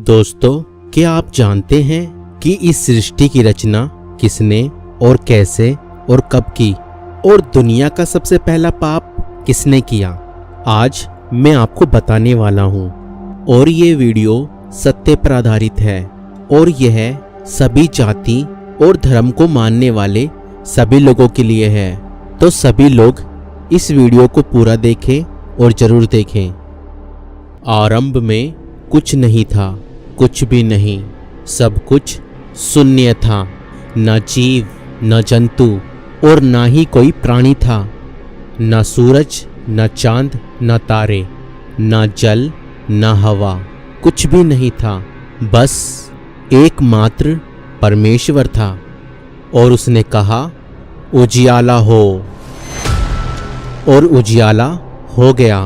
दोस्तों, क्या आप जानते हैं कि इस सृष्टि की रचना किसने और कैसे और कब की, और दुनिया का सबसे पहला पाप किसने किया? आज मैं आपको बताने वाला हूँ। और ये वीडियो सत्य पर आधारित है और यह सभी जाति और धर्म को मानने वाले सभी लोगों के लिए है। तो सभी लोग इस वीडियो को पूरा देखें और जरूर देखें। आरंभ में कुछ नहीं था, कुछ भी नहीं, सब कुछ शून्य था। न जीव, न जंतु और ना ही कोई प्राणी था। न सूरज, न चांद, न तारे, न जल, न हवा, कुछ भी नहीं था। बस एकमात्र परमेश्वर था। और उसने कहा, उजियाला हो। और उजियाला हो गया।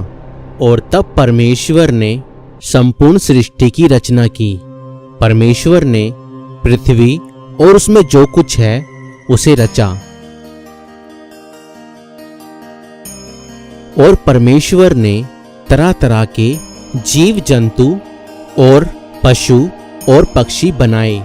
और तब परमेश्वर ने संपूर्ण सृष्टि की रचना की। परमेश्वर ने पृथ्वी और उसमें जो कुछ है उसे रचा। और परमेश्वर ने तरह तरह के जीव जंतु और पशु और पक्षी बनाए।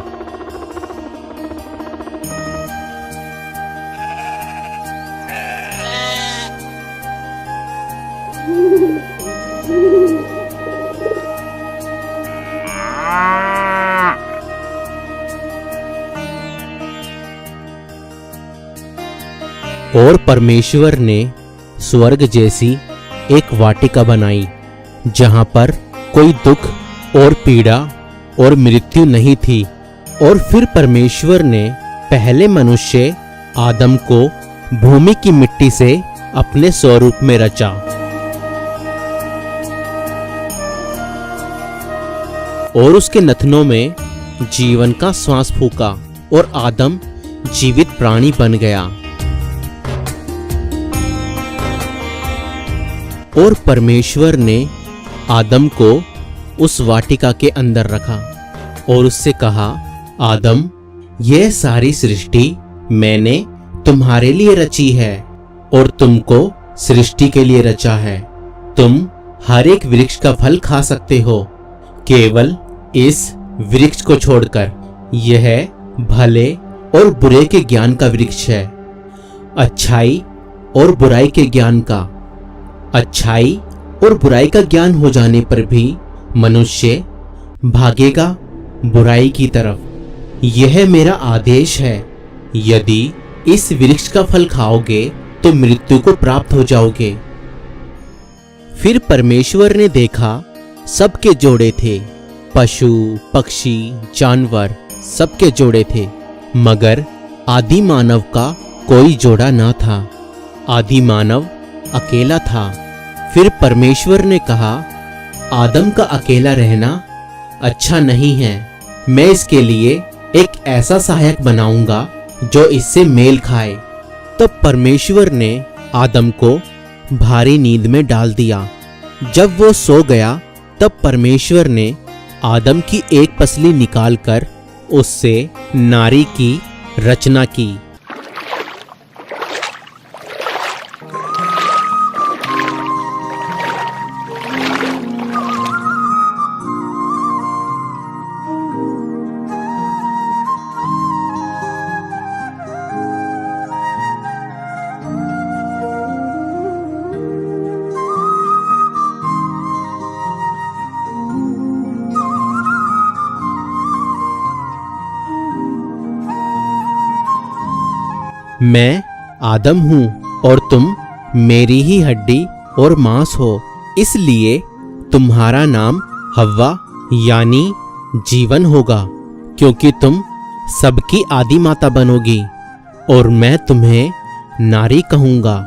और परमेश्वर ने स्वर्ग जैसी एक वाटिका बनाई, जहां पर कोई दुख और पीड़ा और मृत्यु नहीं थी। और फिर परमेश्वर ने पहले मनुष्य आदम को भूमि की मिट्टी से अपने स्वरूप में रचा। और उसके नथनों में जीवन का श्वास फूंका और आदम जीवित प्राणी बन गया। और परमेश्वर ने आदम को उस वाटिका के अंदर रखा और उससे कहा, आदम, यह सारी सृष्टि मैंने तुम्हारे लिए रची है और तुमको सृष्टि के लिए रचा है। तुम हर एक वृक्ष का फल खा सकते हो, केवल इस वृक्ष को छोड़कर। यह भले और बुरे के ज्ञान का वृक्ष है, अच्छाई और बुराई के ज्ञान का। अच्छाई और बुराई का ज्ञान हो जाने पर भी मनुष्य भागेगा बुराई की तरफ। यह मेरा आदेश है, यदि इस वृक्ष का फल खाओगे तो मृत्यु को प्राप्त हो जाओगे। फिर परमेश्वर ने देखा, सबके जोड़े थे, पशु पक्षी जानवर सबके जोड़े थे, मगर आदि मानव का कोई जोड़ा ना था। आदि मानव अकेला था। फिर परमेश्वर ने कहा, आदम का अकेला रहना अच्छा नहीं है। मैं इसके लिए एक ऐसा सहायक बनाऊंगा जो इससे मेल खाए। तब परमेश्वर ने आदम को भारी नींद में डाल दिया। जब वो सो गया तब परमेश्वर ने आदम की एक पसली निकालकर उससे नारी की रचना की। मैं आदम हूँ और तुम मेरी ही हड्डी और मांस हो, इसलिए तुम्हारा नाम हव्वा यानी जीवन होगा, क्योंकि तुम सबकी आदि माता बनोगी। और मैं तुम्हें नारी कहूँगा,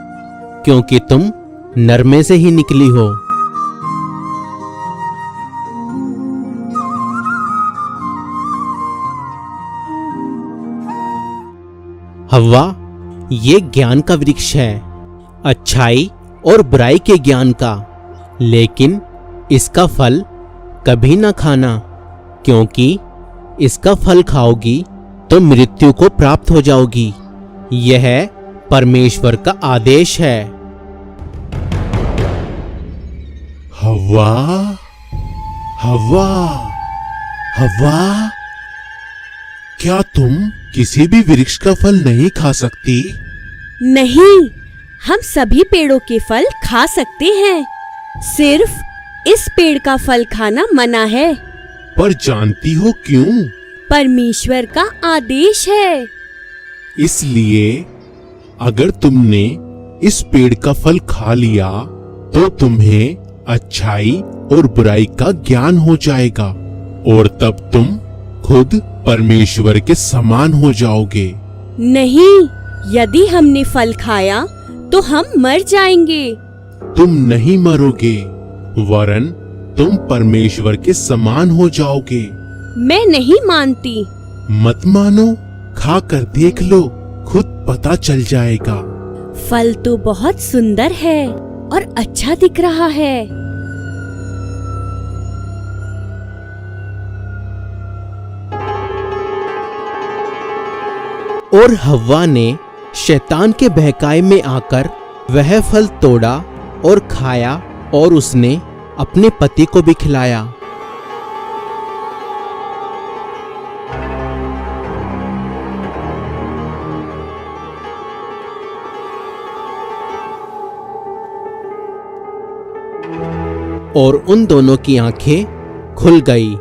क्योंकि तुम नर में से ही निकली हो। हव्वा ये ज्ञान का वृक्ष है, अच्छाई और बुराई के ज्ञान का, लेकिन इसका फल कभी ना खाना, क्योंकि इसका फल खाओगी तो मृत्यु को प्राप्त हो जाओगी। यह परमेश्वर का आदेश है। हव्वा, हव्वा, हव्वा, क्या तुम किसी भी वृक्ष का फल नहीं खा सकती? नहीं, हम सभी पेड़ों के फल खा सकते हैं। सिर्फ इस पेड़ का फल खाना मना है। पर जानती हो क्यों? परमेश्वर का आदेश है। इसलिए अगर तुमने इस पेड़ का फल खा लिया तो तुम्हें अच्छाई और बुराई का ज्ञान हो जाएगा और तब तुम खुद परमेश्वर के समान हो जाओगे। नहीं, यदि हमने फल खाया तो हम मर जाएंगे। तुम नहीं मरोगे, वरन तुम परमेश्वर के समान हो जाओगे। मैं नहीं मानती। मत मानो, खा कर देख लो, खुद पता चल जाएगा। फल तो बहुत सुंदर है और अच्छा दिख रहा है। और हव्वा ने शैतान के बहकावे में आकर वह फल तोड़ा और खाया और उसने अपने पति को भी खिलाया। और उन दोनों की आंखें खुल गई।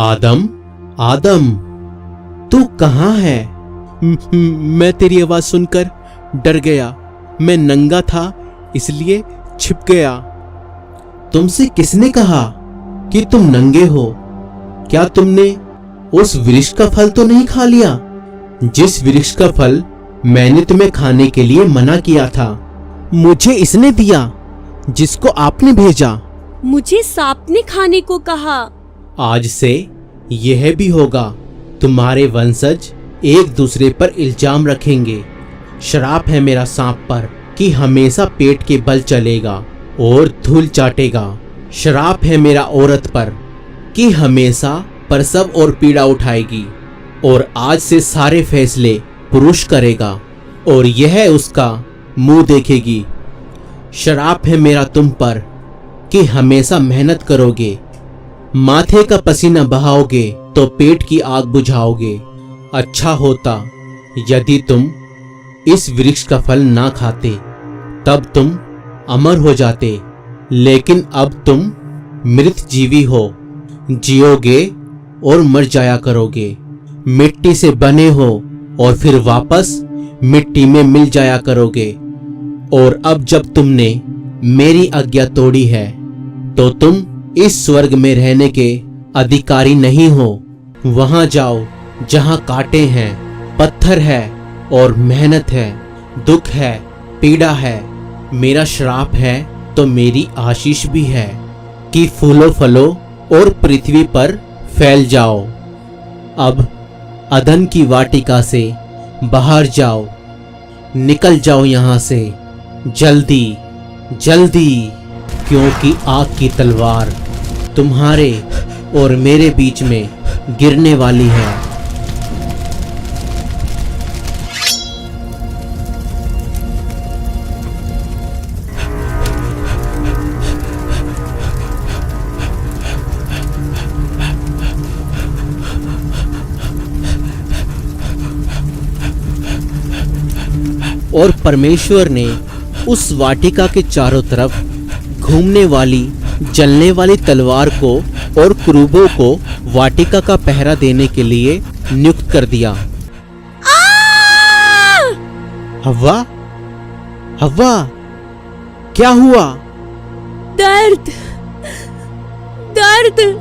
आदम, आदम, तू कहाँ है? मैं तेरी आवाज सुनकर डर गया। मैं नंगा था इसलिए छिप गया। तुमसे किसने कहा कि तुम नंगे हो? क्या तुमने उस वृक्ष का फल तो नहीं खा लिया जिस वृक्ष का फल मैंने तुम्हें खाने के लिए मना किया था? मुझे इसने दिया जिसको आपने भेजा। मुझे सांप ने खाने को कहा। आज से यह भी होगा, तुम्हारे वंशज एक दूसरे पर इल्जाम रखेंगे। श्राप है मेरा सांप पर कि हमेशा पेट के बल चलेगा और धूल चाटेगा। श्राप है मेरा औरत पर कि हमेशा प्रसव और पीड़ा उठाएगी और आज से सारे फैसले पुरुष करेगा और यह उसका मुंह देखेगी। श्राप है मेरा तुम पर कि हमेशा मेहनत करोगे, माथे का पसीना बहाओगे तो पेट की आग बुझाओगे। अच्छा होता यदि तुम इस वृक्ष का फल ना खाते, तब तुम अमर हो जाते। लेकिन अब तुम मृत जीवी हो, जियोगे और मर जाया करोगे। मिट्टी से बने हो और फिर वापस मिट्टी में मिल जाया करोगे। और अब जब तुमने मेरी आज्ञा तोड़ी है तो तुम इस स्वर्ग में रहने के अधिकारी नहीं हो। वहां जाओ जहां कांटे हैं, पत्थर है और मेहनत है, दुख है, पीड़ा है। मेरा श्राप है तो मेरी आशीष भी है कि फूलो फलो और पृथ्वी पर फैल जाओ। अब अदन की वाटिका से बाहर जाओ, निकल जाओ यहां से जल्दी जल्दी, क्योंकि आग की तलवार तुम्हारे और मेरे बीच में गिरने वाली है। और परमेश्वर ने उस वाटिका के चारों तरफ घूमने वाली जलने वाली तलवार को और क्रूबों को वाटिका का पहरा देने के लिए नियुक्त कर दिया। हव्वा, हव्वा, क्या हुआ? दर्द, दर्द।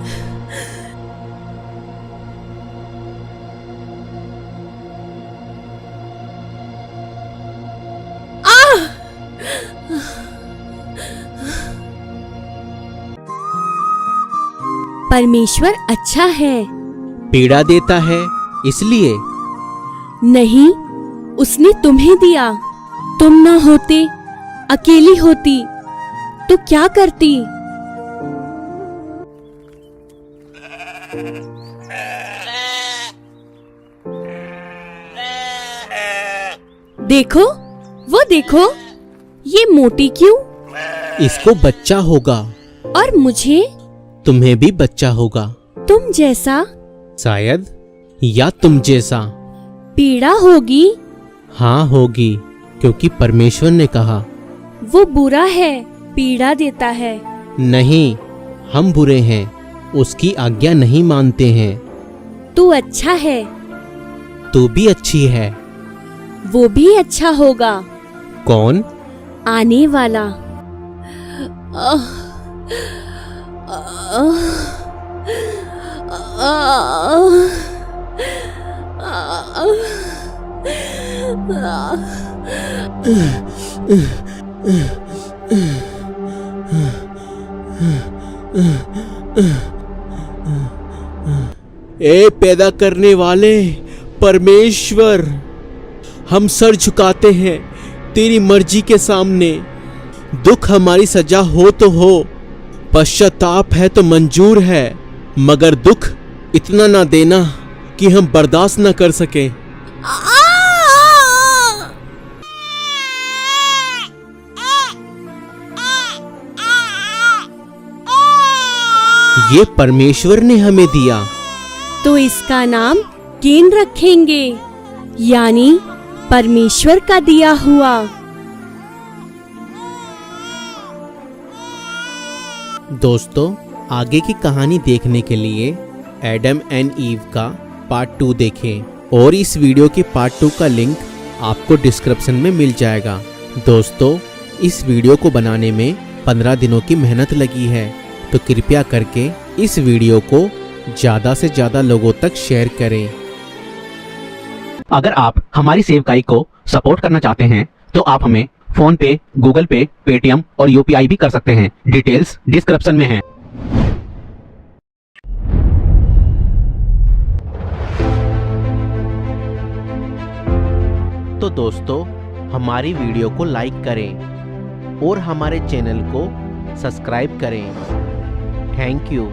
परमेश्वर अच्छा है। पीड़ा देता है इसलिए? नहीं, उसने तुम्हें दिया। तुम ना होते, अकेली होती तो क्या करती? देखो, वो देखो, ये मोटी क्यों? इसको बच्चा होगा और मुझे तुम्हें भी बच्चा होगा, तुम जैसा शायद, या तुम जैसा। पीड़ा होगी। हाँ होगी, क्योंकि परमेश्वर ने कहा। वो बुरा है, पीड़ा देता है। नहीं, हम बुरे हैं, उसकी आज्ञा नहीं मानते हैं। तू अच्छा है, तू भी अच्छी है। वो भी अच्छा होगा, कौन? आने वाला। आह, आह, आह, ए पैदा करने वाले परमेश्वर, हम सर झुकाते हैं तेरी मर्जी के सामने। दुख हमारी सजा हो तो हो, पश्चाताप है तो मंजूर है, मगर दुख इतना ना देना कि हम बर्दाश्त न कर सके। ये परमेश्वर ने हमें दिया, तो इसका नाम केन रखेंगे, यानी परमेश्वर का दिया हुआ। दोस्तों, आगे की कहानी देखने के लिए एडम एंड ईव का पार्ट 2 देखें और इस वीडियो के पार्ट 2 का लिंक आपको डिस्क्रिप्शन में मिल जाएगा। दोस्तों, इस वीडियो को बनाने में 15 दिनों की मेहनत लगी है, तो कृपया करके इस वीडियो को ज़्यादा से ज़्यादा लोगों तक शेयर करें। अगर आप हमारी सेवकाई को सपोर्ट करना चाहते हैं तो आप हमें फोन पे, गूगल पे, पेटीएम और यूपीआई भी कर सकते हैं। डिटेल्स डिस्क्रिप्शन में हैं। तो दोस्तों, हमारी वीडियो को लाइक करें और हमारे चैनल को सब्सक्राइब करें। Thank you.